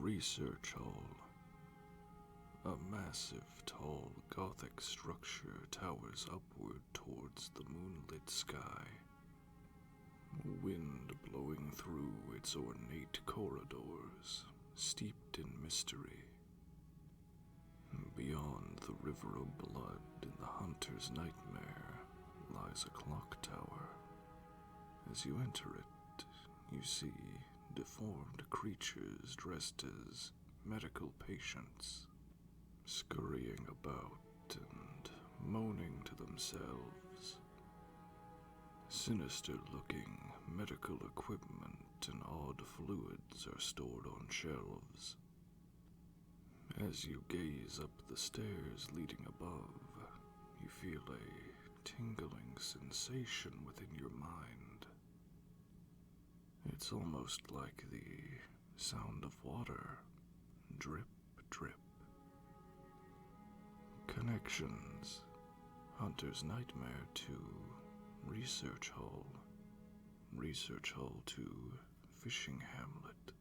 Research Hall. A massive, tall, Gothic structure towers upward towards the moonlit sky. Wind blowing through its ornate corridors, steeped in mystery. Beyond the river of blood in the hunter's nightmare lies a clock tower. As you enter it, you see deformed creatures dressed as medical patients, scurrying about and moaning to themselves. Sinister-looking medical equipment and odd fluids are stored on shelves. As you gaze up the stairs leading above, you feel a tingling sensation within your mind. It's almost like the sound of water, drip, drip. Connections. Hunter's Nightmare to Research Hall. Research Hall to Fishing Hamlet.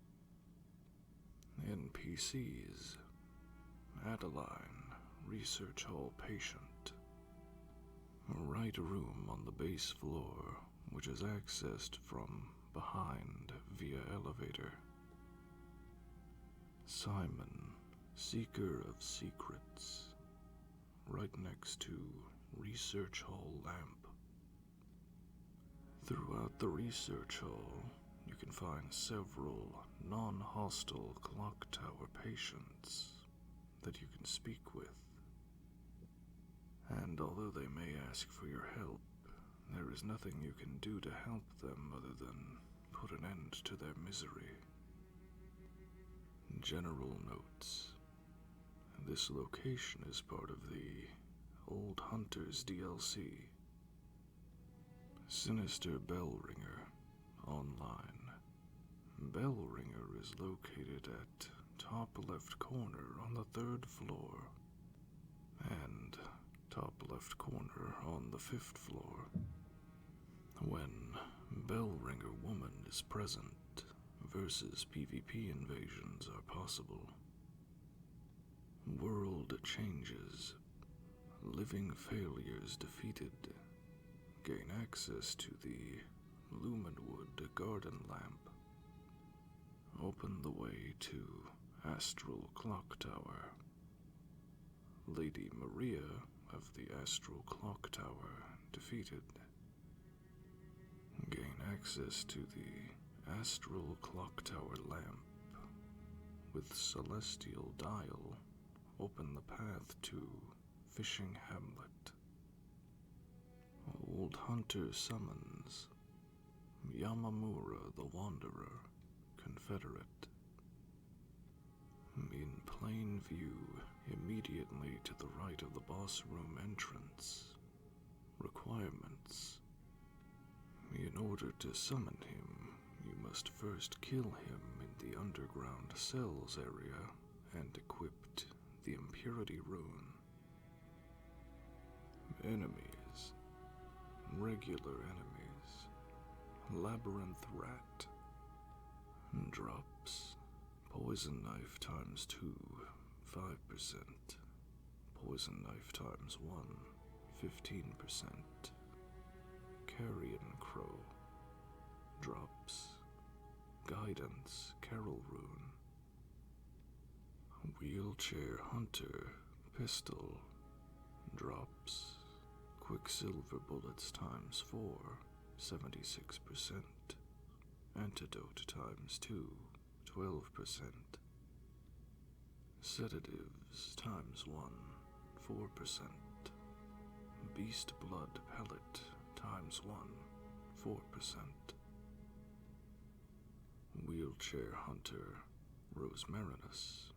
NPCs. Adeline, Research Hall patient. Right room on the base floor, which is accessed from behind via elevator. Simon, Seeker of Secrets. Right next to Research Hall lamp. Throughout the Research Hall, you can find several non-hostile clock tower patients that you can speak with. And although they may ask for your help, there is nothing you can do to help them other than put an end to their misery. General notes. This location is part of the Old Hunters DLC. Sinister Bellringer, online. Bellringer is located at top left corner on the 3rd floor, and top left corner on the 5th floor. When Bellringer Woman is present, versus PvP invasions are possible. World changes. Living failures defeated. Gain access to the Lumenwood garden lamp. Open the way to Astral Clock Tower. Lady Maria of the Astral Clock Tower defeated. Gain access to the Astral Clock Tower lamp. With Celestial Dial, open the path to Fishing Hamlet. Old Hunter summons Yamamura the Wanderer, Confederate. In plain view, immediately to the right of the boss room entrance. Requirements. In order to summon him, you must first kill him in the underground cells area and equip the Impurity Rune. Enemies. Regular enemies. Labyrinth Rat. Drops. Poison Knife times 2, 5%. Poison Knife times 1, 15%. Carrion Crow. Drops. Guidance Carol Rune. Wheelchair Hunter Pistol. Drops. Quicksilver Bullets times 4, 76%. Antidote times 2, 12%. Sedatives times 1, 4%. Beast Blood Pellet times 1, 4%. Wheelchair Hunter Rosmarinus,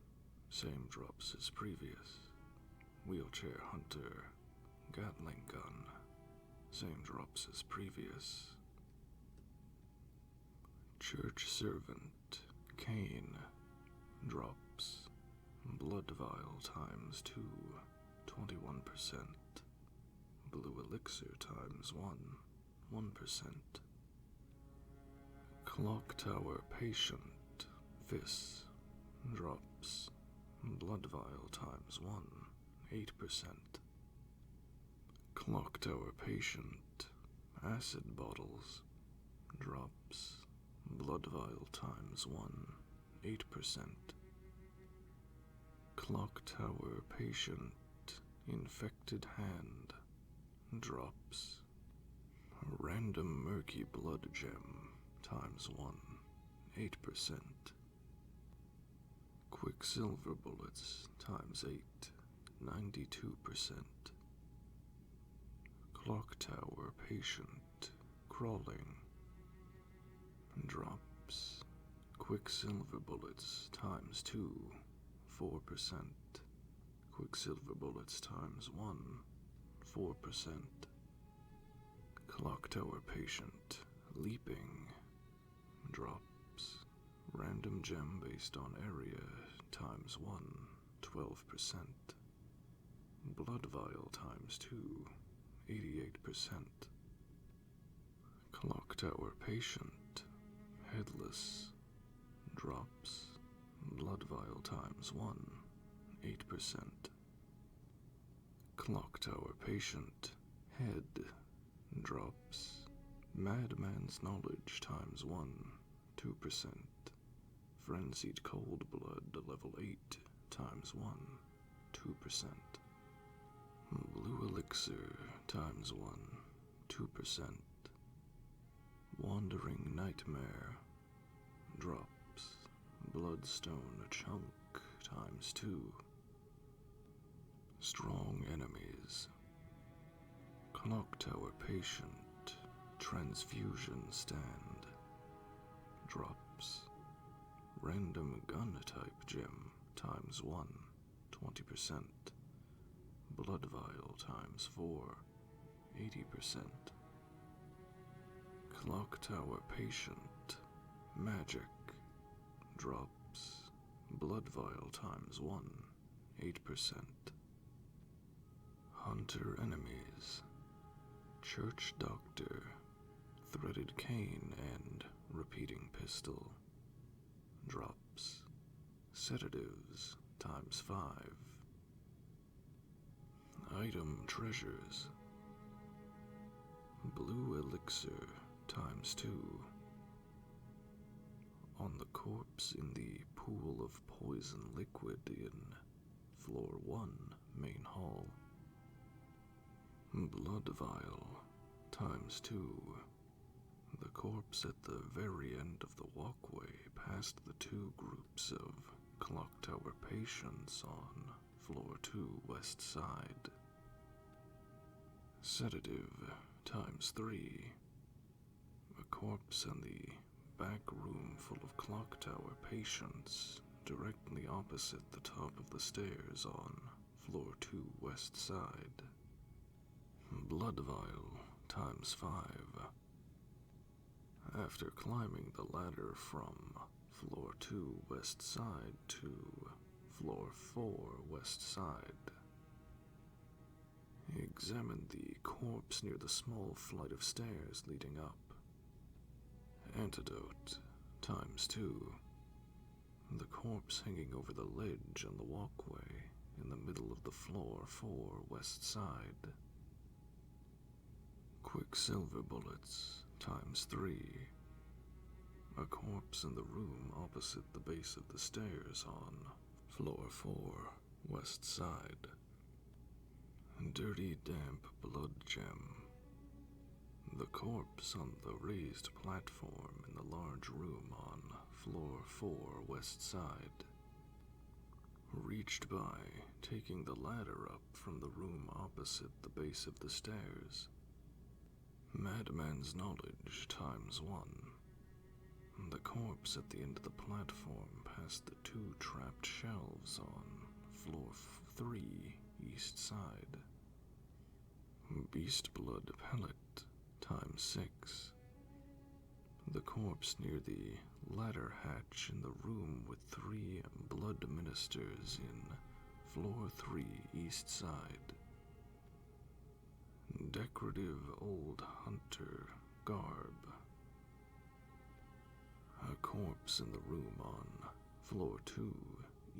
same drops as previous. Wheelchair Hunter Gatling Gun, same drops as previous. Church Servant Cain, drops. Blood Vial times 2, 21%. Blue Elixir times 1, 1%. Clock Tower Patient, Fis, Drops. Blood vial times 1, 8%. Clock tower patient. Acid bottles. Drops. Blood vial times 1, 8%. Clock tower patient. Infected hand. Drops. Random murky blood gem times 1, 8%. Quicksilver bullets times 8, 92%. Clock tower patient crawling. Drops. Quicksilver bullets times 2, 4%. Quicksilver bullets times 1, 4%. Clock tower patient leaping. Drops. Random gem based on area times 1, 12%. Blood vial times 2, 88%. Clock tower patient headless. Drops. Blood vial times 1, 8%. Clock tower patient head. Drops. Madman's knowledge times 1, 2%. Frenzied cold blood level 8 times 1, 2%. Blue elixir times 1, 2%. Wandering nightmare. Drops. Bloodstone chunk times 2. Strong enemies. Clock tower patient. Transfusion stand. Drops. Random gun type gem times 1, 20%. Blood vial times 4, 80%. Clock tower patient. Magic. Drops. Blood vial times 1, 8%. Hunter enemies. Church doctor. Threaded cane and repeating pistol. Drops. Sedatives times 5. Item treasures. Blue elixir times 2. On the corpse in the pool of poison liquid in floor 1, main hall. Blood vial times 2. The corpse at the very end of the walkway past the 2 groups of clock tower patients on floor 2 west side. Sedative times 3. A corpse in the back room full of clock tower patients directly opposite the top of the stairs on floor 2 west side. Blood vial times 5. After climbing the ladder from floor 2 west side to floor 4 west side, examine the corpse near the small flight of stairs leading up. Antidote times 2. The corpse hanging over the ledge on the walkway in the middle of the floor 4 west side. Quicksilver bullets times 3. A corpse in the room opposite the base of the stairs on floor 4 west side. Dirty damp blood gem. The corpse on the raised platform in the large room on floor 4 west side. Reached by taking the ladder up from the room opposite the base of the stairs. Madman's knowledge times 1. The corpse at the end of the platform past the 2 trapped shelves on floor 3 east side. Beast blood pellet times 6. The corpse near the ladder hatch in the room with 3 blood ministers in floor 3 east side. Decorative old hunter garb. A corpse in the room on Floor 2,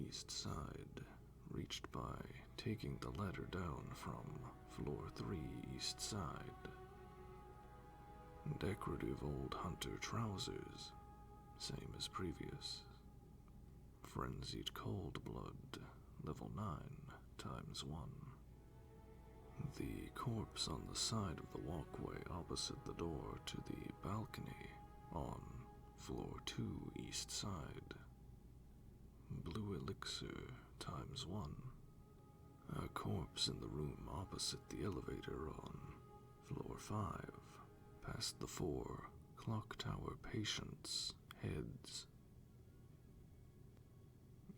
east side, reached by taking the ladder down from floor 3, east side. Decorative old hunter trousers, same as previous. Frenzied cold blood, level 9, times 1. The corpse on the side of the walkway opposite the door to the balcony on floor 2, east side. Blue elixir, times 1. A corpse in the room opposite the elevator on floor 5, past the 4 clock tower patients' heads.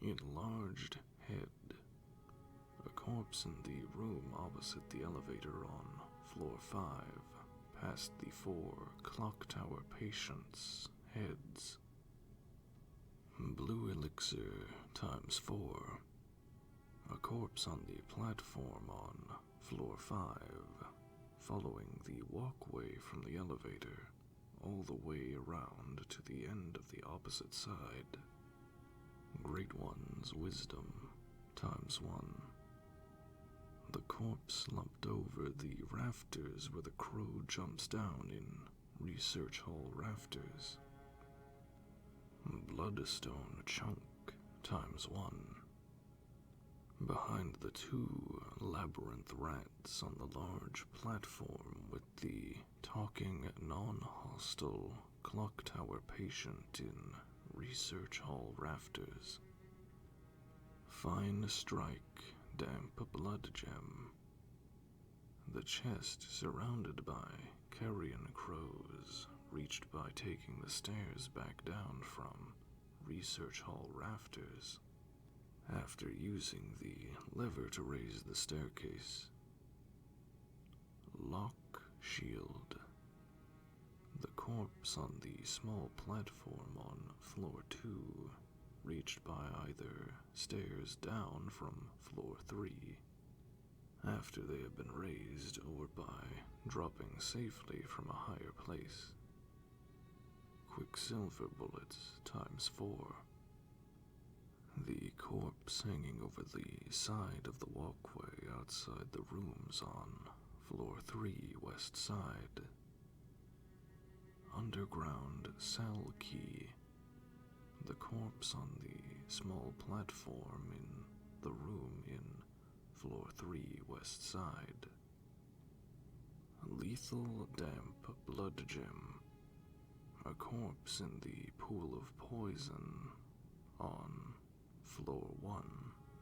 Enlarged head. A corpse in the room opposite the elevator on floor 5, past the 4 clock tower patients' heads. Blue elixir, times 4. A corpse on the platform on floor 5, following the walkway from the elevator all the way around to the end of the opposite side. Great One's wisdom, times 1. The corpse slumped over the rafters where the crow jumps down in Research Hall rafters. Bloodstone chunk, times 1. Behind the 2 labyrinth rats on the large platform with the talking non-hostile clock tower patient in Research Hall rafters. Fine strike, damp blood gem. The chest surrounded by carrion crows, reached by taking the stairs back down from Research Hall rafters, after using the lever to raise the staircase. Lock shield. The corpse on the small platform on floor 2, reached by either stairs down from floor 3, after they have been raised, or by dropping safely from a higher place. Quicksilver bullets, times 4. The corpse hanging over the side of the walkway outside the rooms on floor 3, west side. Underground cell key. The corpse on the small platform in the room in floor 3, west side. Lethal damp blood gem. A corpse in the pool of poison on floor 1,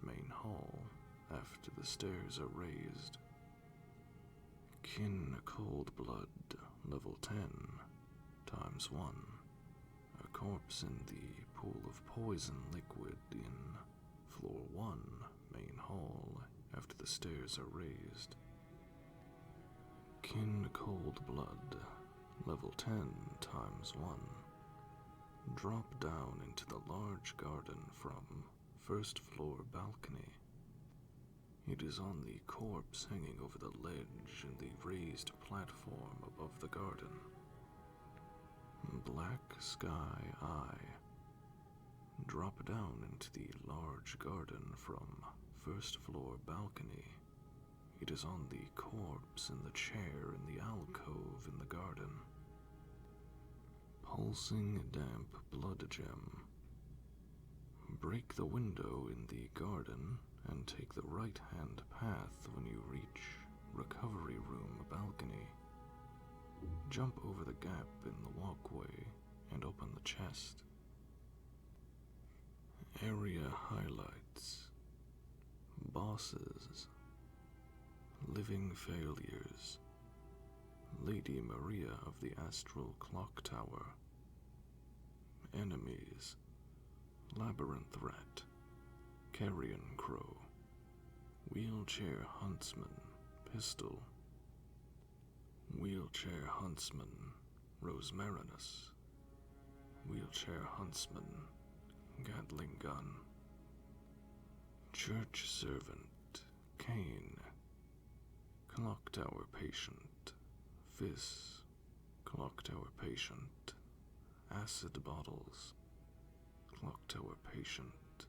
main hall, after the stairs are raised. Kin cold blood, level 10, times 1. A corpse in the pool of poison liquid in floor 1, main hall, after the stairs are raised. Kin cold blood, level 10, times 1. Drop down into the large garden from first floor balcony. It is on the corpse hanging over the ledge in the raised platform above the garden. Black sky eye. Drop down into the large garden from first floor balcony. It is on the corpse in the chair in the alcove in the garden. Pulsing damp blood gem. Break the window in the garden and take the right-hand path when you reach recovery room balcony. Jump over the gap in the walkway and open the chest. Area highlights. Bosses. Living failures. Lady Maria of the Astral Clock Tower. Enemies. Labyrinth rat. Carrion crow. Wheelchair huntsman. Pistol. Wheelchair huntsman. Rosmarinus. Wheelchair huntsman. Gatling gun. Church servant. Cane. Clock tower patient. Fizz. Clock tower patient. Acid bottles. Clock Tower Patient,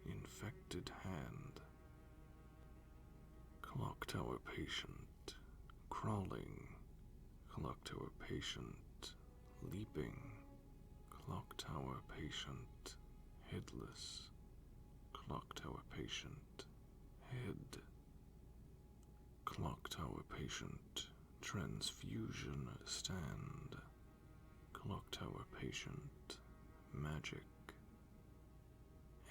Infected Hand. Clock Tower Patient, Crawling. Clock Tower Patient, Leaping. Clock Tower Patient, Headless. Clock Tower Patient, Head. Clock Tower Patient, Transfusion Stand. Clock Tower Patient, Magic.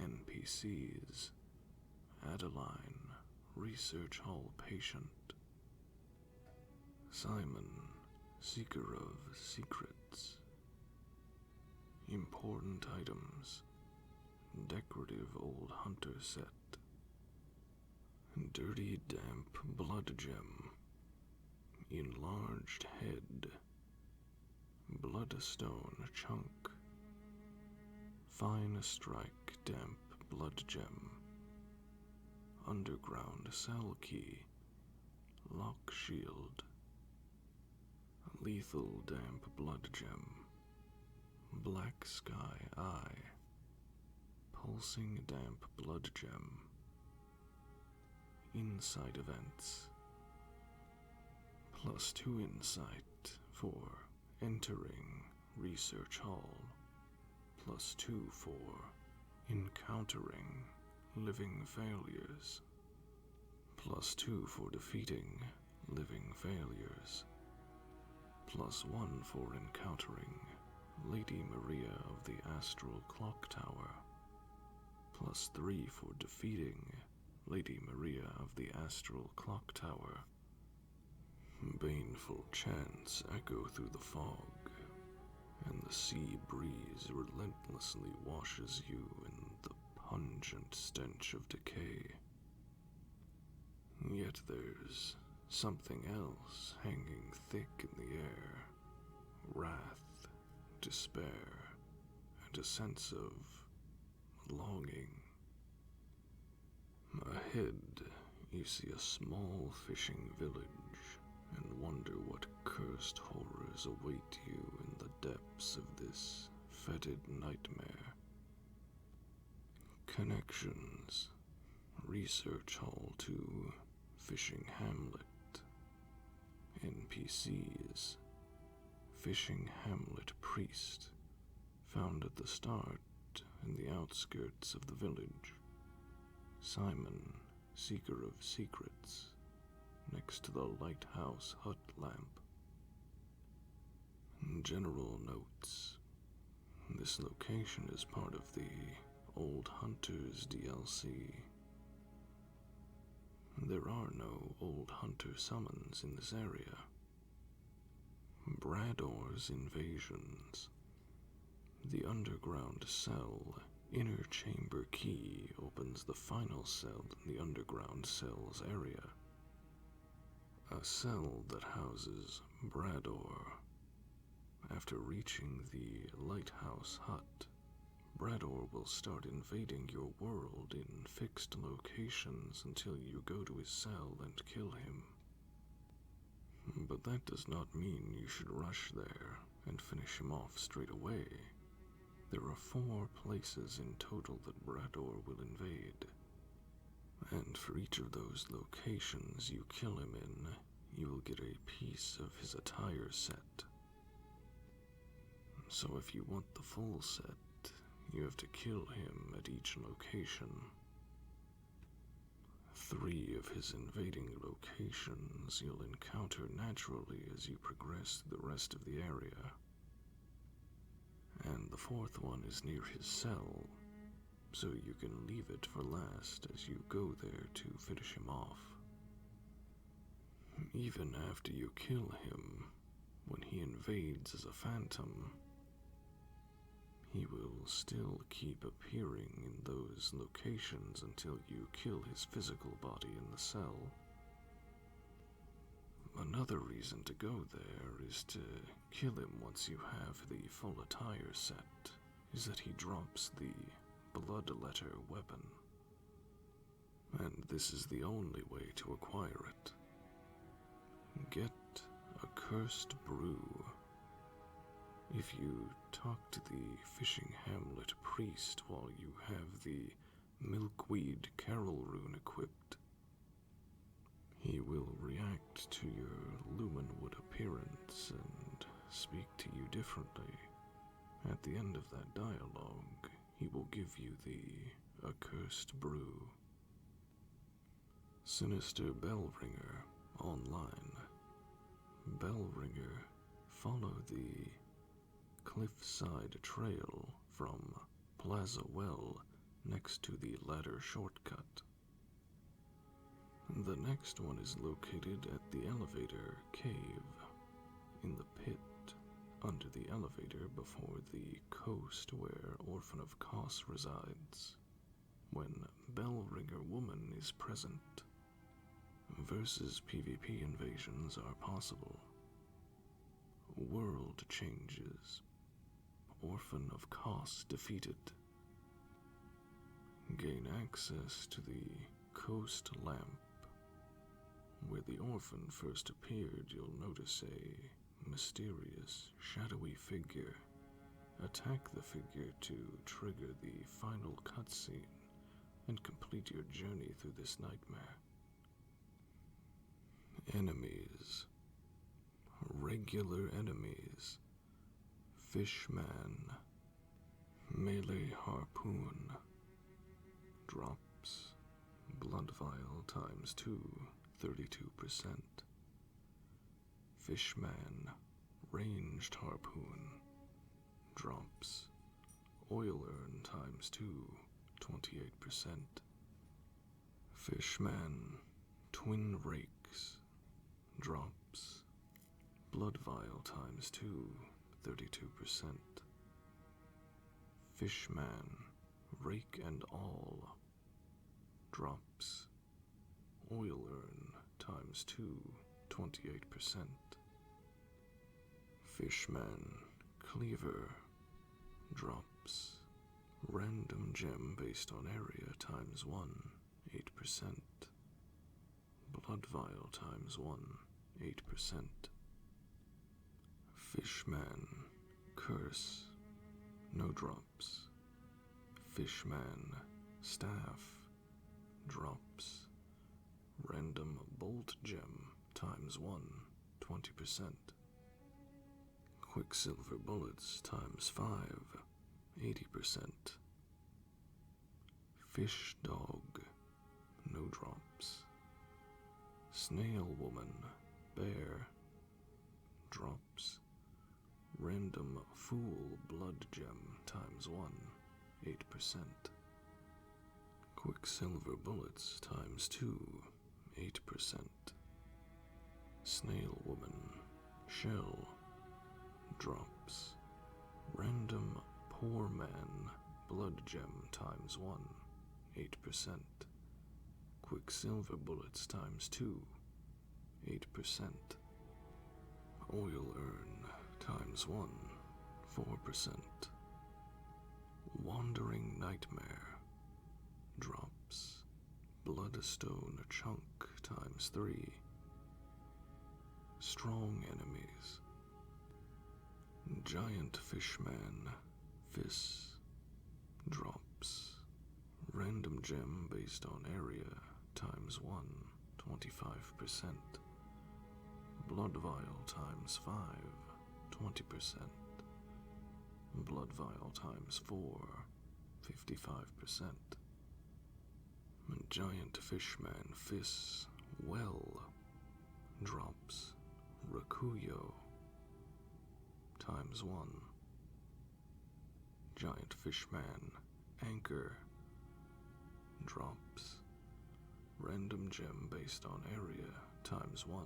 NPCs, Adeline, Research Hall Patient. Simon, Seeker of Secrets. Important items, decorative old hunter set. Dirty damp blood gem. Enlarged head. Bloodstone chunk. Fine strike damp blood gem. Underground cell key. Lock shield. Lethal damp blood gem. Black sky eye. Pulsing damp blood gem. Insight events. +2 insight for entering Research Hall. +2 for encountering living failures. +2 for defeating living failures. +1 for encountering Lady Maria of the Astral Clock Tower. +3 for defeating Lady Maria of the Astral Clock Tower. Baneful chants echo through the fog, and the sea breeze relentlessly washes you in the pungent stench of decay. Yet there's something else hanging thick in the air. Wrath, despair, and a sense of longing. Ahead, you see a small fishing village and wonder what cursed horrors await you in the depths of this fetid nightmare. Connections. Research Hall to Fishing Hamlet. NPCs. Fishing Hamlet priest, found at the start in the outskirts of the village. Simon, Seeker of Secrets, next to the lighthouse hut lamp. General notes. This location is part of the Old Hunters DLC. There are no Old Hunter summons in this area. Brador's invasions. The underground cell inner chamber key opens the final cell in the underground cells area. A cell that houses Brador. After reaching the lighthouse hut, Brador will start invading your world in fixed locations until you go to his cell and kill him. But that does not mean you should rush there and finish him off straight away. There are 4 places in total that Brador will invade. And for each of those locations you kill him in, you will get a piece of his attire set. So if you want the full set, you have to kill him at each location. 3 of his invading locations you'll encounter naturally as you progress through the rest of the area. And the 4th one is near his cell, so you can leave it for last as you go there to finish him off. Even after you kill him, when he invades as a phantom, he will still keep appearing in those locations until you kill his physical body in the cell. Another reason to go there is to kill him once you have the full attire set, is that he drops the bloodletter weapon. And this is the only way to acquire it. Get a Cursed Brew. If you talk to the fishing Hamlet priest while you have the milkweed carol rune equipped, he will react to your lumenwood appearance and speak to you differently. At the end of that dialogue, he will give you the Cursed Brew. Sinister Bellringer online. Bellringer, follow the cliffside trail from Plaza Well next to the ladder shortcut. The next one is located at the elevator cave, in the pit under the elevator before the coast where Orphan of Kos resides. When Bellringer Woman is present, versus PvP invasions are possible. World changes. Orphan of Kos defeated. Gain access to the Coast Lamp. Where the orphan first appeared, you'll notice a mysterious, shadowy figure. Attack the figure to trigger the final cutscene and complete your journey through this nightmare. Enemies. Regular enemies. Fishman. Melee harpoon. Drops. Blood vial times 2, 32%. Fishman. Ranged harpoon. Drops. Oil urn times 2, 28%. Fishman. Twin rakes. Drops. Blood vial times 2, 32%. Fishman. Rake and all. Drops. Oil urn times 2, 28%. Fishman. Cleaver. Drops. Random gem based on area times 1, 8%. Blood vial times 1, 8%. Fishman. Curse. No drops. Fishman. Staff. Drops. Random bolt gem times 1, 20%. Quicksilver bullets times 5, 80%. Fish dog. No drops. Snail woman. Bear. Drops. Random fool blood gem times 1, 8%. Quicksilver bullets times 2, 8%. Snail woman. Shell. Drops. Random poor man blood gem times 1, 8%. Quicksilver bullets times 2, 8%. Oil urn times 1, 4%. Wandering nightmare. Drops. Bloodstone chunk times 3. Strong enemies. Giant fishman. Fiss. Drops. Random gem based on area times 1, 25%. Blood vial times 5, 20%. Blood vial times 4, 55%. Giant fishman Fiss. Well. Drops. Rakuyo times 1. Giant fishman Anchor. Drops. Random gem based on area times 1,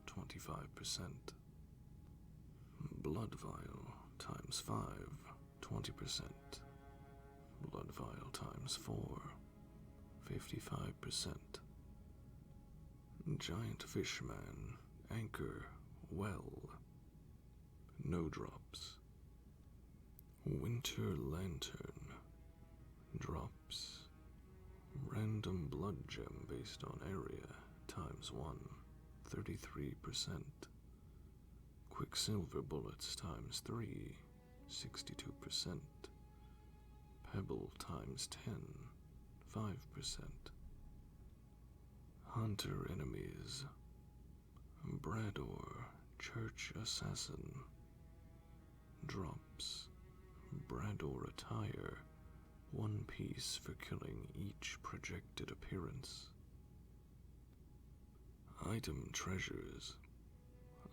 25%. Blood vial times 5, 20%. Blood vial times 4, 55%. Giant fishman Anchor. Well. No drops. Winter lantern. Drops. Random blood gem based on area times 1, 33%. Quicksilver bullets times 3, 62%. Pebble times 10, 5%. Hunter enemies. Brador, Church Assassin. Drops. Brador attire, 1 piece for killing each projected appearance. Item treasures.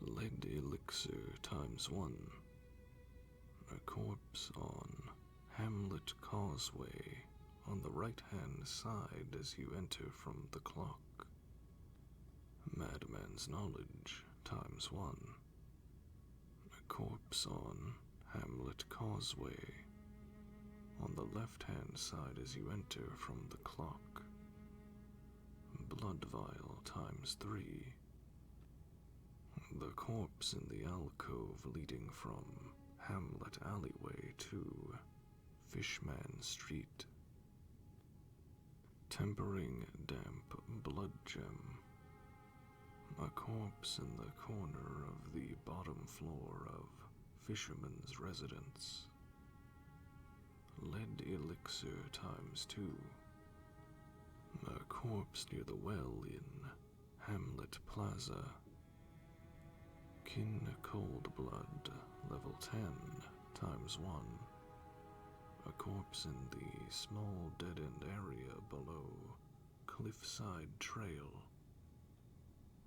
Lead elixir times 1. A corpse on Hamlet Causeway on the right-hand side as you enter from the clock. Madman's knowledge times 1. A corpse on Hamlet Causeway on the left-hand side as you enter from the clock. Blood vial times 3. The corpse in the alcove leading from Hamlet Alleyway to Fishman Street. Tempering damp blood gem. A corpse in the corner of the bottom floor of Fisherman's Residence. Lead elixir times 2. A corpse near the well in Hamlet Plaza. Kin Cold Blood, level 10, times 1. A corpse in the small dead-end area below Cliffside Trail,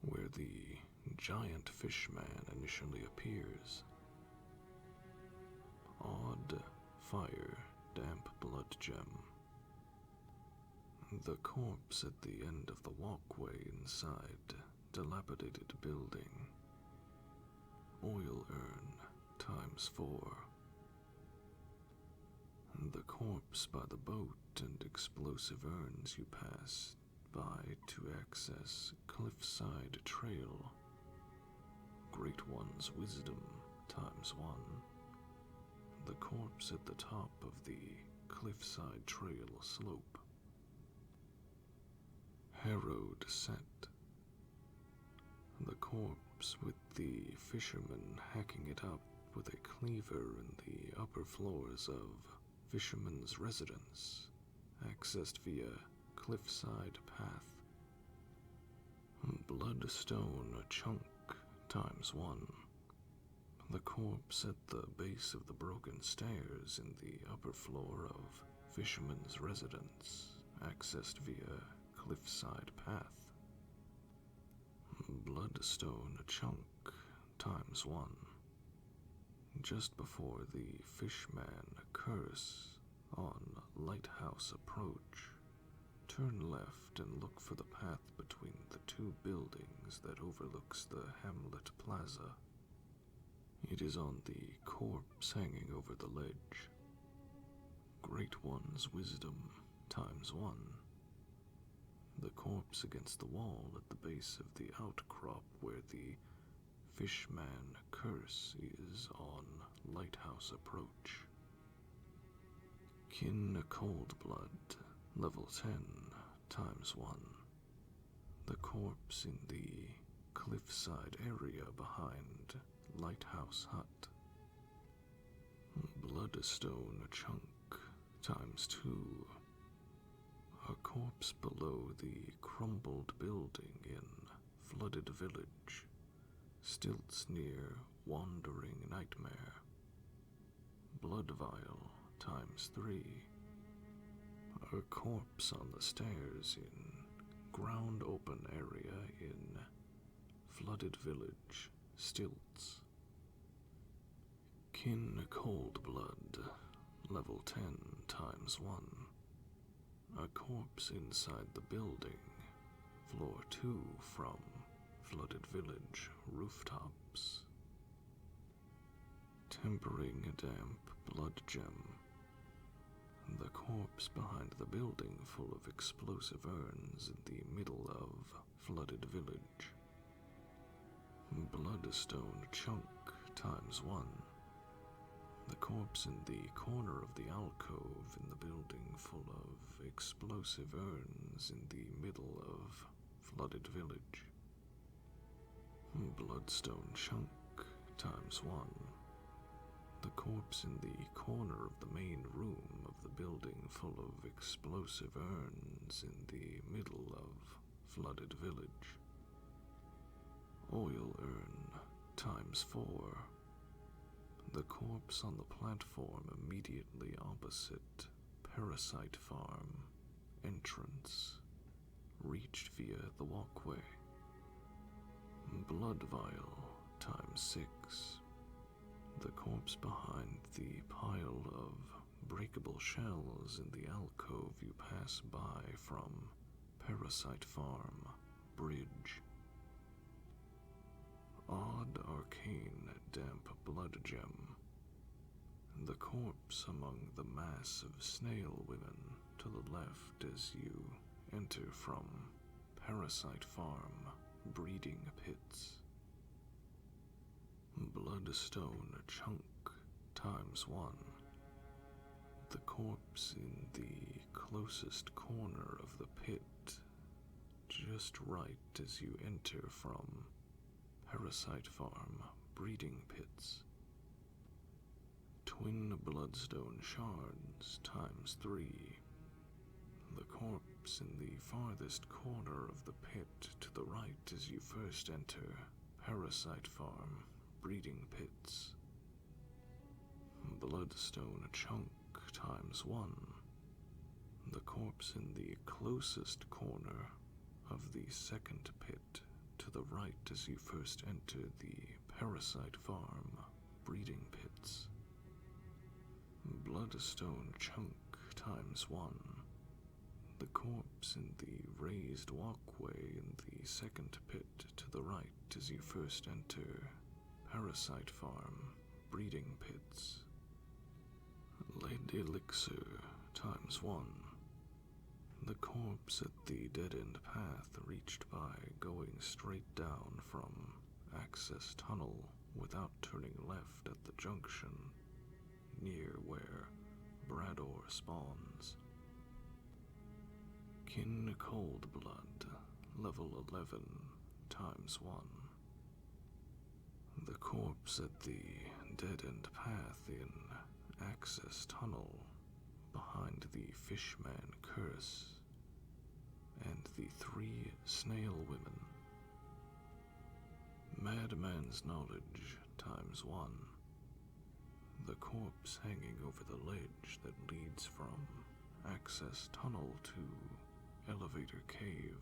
where the giant fishman initially appears. Odd fire damp blood gem. The corpse at the end of the walkway inside dilapidated building. Oil urn times 4. The corpse by the boat and explosive urns you pass by to access Cliffside Trail. Great One's wisdom times 1. The corpse at the top of the Cliffside Trail slope. Harrowed set. The corpse with the fisherman hacking it up with a cleaver in the upper floors of Fisherman's Residence, accessed via Cliffside Path. Bloodstone chunk times 1. The corpse at the base of the broken stairs in the upper floor of Fisherman's Residence, accessed via Cliffside Path. Bloodstone chunk times 1. Just before the Fishman Curse on Lighthouse Approach, turn left and look for the path between the 2 buildings that overlooks the Hamlet Plaza. It is on the corpse hanging over the ledge. Great One's wisdom times 1. The corpse against the wall at the base of the outcrop where the Fishman Curse is on Lighthouse Approach. Kin Cold Blood, level 10, times 1. The corpse in the cliffside area behind Lighthouse Hut. Bloodstone chunk, times 2. A corpse below the crumbled building in Flooded Village. Stilts near Wandering Nightmare. Blood vial, times 3. A corpse on the stairs in ground open area in Flooded Village. Stilts. Kin Cold Blood, level 10, times 1. A corpse inside the building, floor 2 from Flooded Village rooftops. Tempering a damp blood gem. The corpse behind the building full of explosive urns in the middle of Flooded Village. Bloodstone chunk, times 1. The corpse in the corner of the alcove in the building full of explosive urns in the middle of Flooded Village. Bloodstone chunk, times 1. The corpse in the corner of the main room of the building full of explosive urns in the middle of flooded village. Oil urn ×4. The corpse on the platform immediately opposite Parasite Farm entrance, reached via the walkway. Blood vial ×6. The corpse behind the pile of breakable shells in the alcove you pass by from Parasite Farm Bridge. Odd arcane damp blood gem. The corpse among the mass of snail women to the left as you enter from Parasite Farm breeding pits. Bloodstone chunk ×1. The corpse in the closest corner of the pit, just right as you enter from Parasite Farm breeding pits. Twin bloodstone shards ×3. The corpse in the farthest corner of the pit to the right as you first enter Parasite Farm breeding pits. Bloodstone chunk ×1. The corpse in the closest corner of the second pit to the right as you first enter the Parasite Farm breeding pits. Bloodstone chunk ×1. The corpse in the raised walkway in the second pit to the right as you first enter Parasite Farm breeding pits. Lead elixir ×1. The corpse at the dead-end path reached by going straight down from access tunnel without turning left at the junction near where Brador spawns. Kin Cold Blood, level 11 ×1. The corpse at the dead-end path in access tunnel behind the Fishman curse and the 3 snail women. Madman's knowledge ×1. The corpse hanging over the ledge that leads from access tunnel to elevator cave.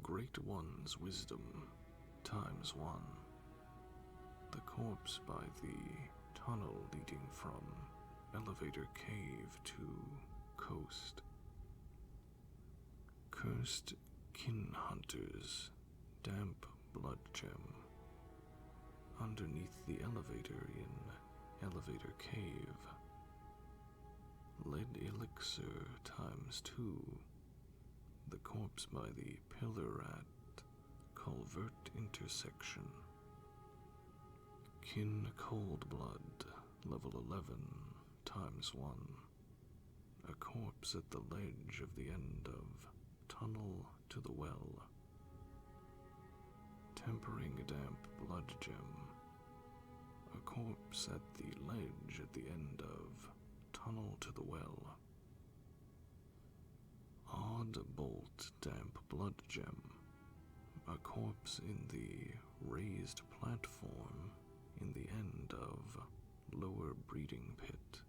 Great One's wisdom ×1. The corpse by the tunnel leading from elevator cave to coast. Cursed Kin Hunters damp blood gem. Underneath the elevator in elevator cave. Lead elixir ×2. The corpse by the pillar at culvert intersection. Kin Cold Blood, level 11 ×1. A corpse at the ledge of the end of tunnel to the well. Tempering damp blood gem. A corpse at the ledge at the end of tunnel to the well. Odd bolt damp blood gem. A corpse in the raised platform in the end of lower breeding pit.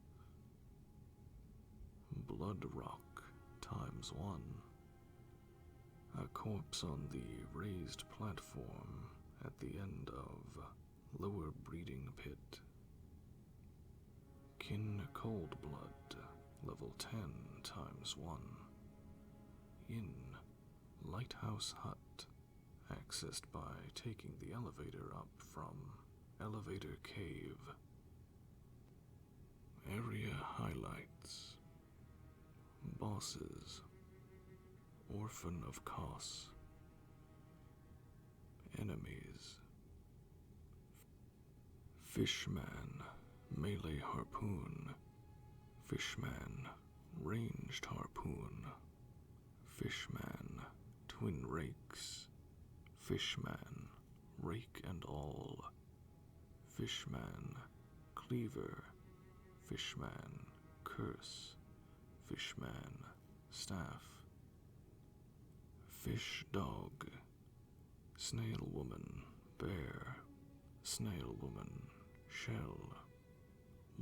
Blood rock ×1. A corpse on the raised platform at the end of lower breeding pit. Kin Cold Blood, level 10 ×1. In Lighthouse Hut, accessed by taking the elevator up from elevator cave. Area highlights. Bosses. Orphan of Kos. Enemies. Fishman, melee harpoon. Fishman, ranged harpoon. Fishman, twin rakes. Fishman, rake and all. Fishman, Cleaver, Fishman, Curse, Fishman, Staff, Fish Dog, Snail Woman, Bear, Snail Woman, Shell,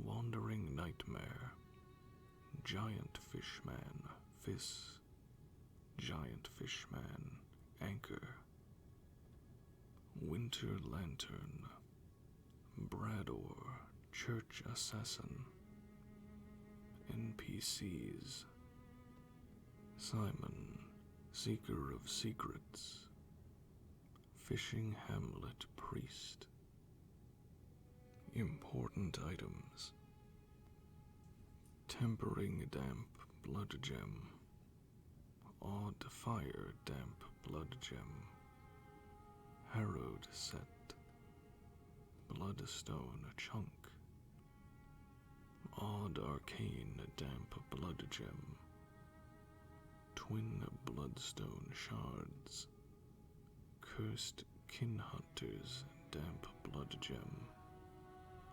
Wandering Nightmare, Giant Fishman, Fizz, Giant Fishman, Anchor, Winter Lantern, Brador, Church Assassin, NPCs, Simon, Seeker of Secrets, Fishing Hamlet Priest. Important items: Tempering Damp Blood Gem, Odd Fire Damp Blood Gem, Harrowed Set, Bloodstone Chunk, Odd Arcane Damp Blood Gem, Twin Bloodstone Shards, Cursed Kinhunters Damp Blood Gem,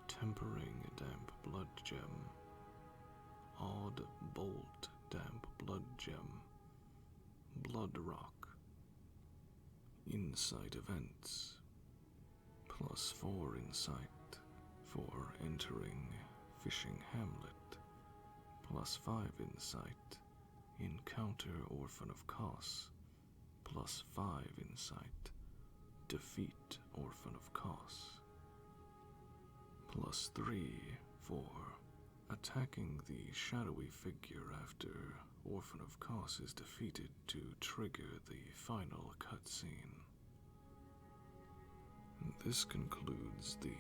Tempering Damp Blood Gem, Odd Bolt Damp Blood Gem, Blood Rock. Insight Events, +4 insight for entering Fishing Hamlet, +5 insight, encounter Orphan of Kos, +5 insight, defeat Orphan of Kos, +3 for attacking the shadowy figure after Orphan of Kos is defeated to trigger the final cutscene. This concludes the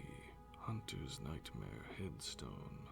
Hunter's Nightmare Headstone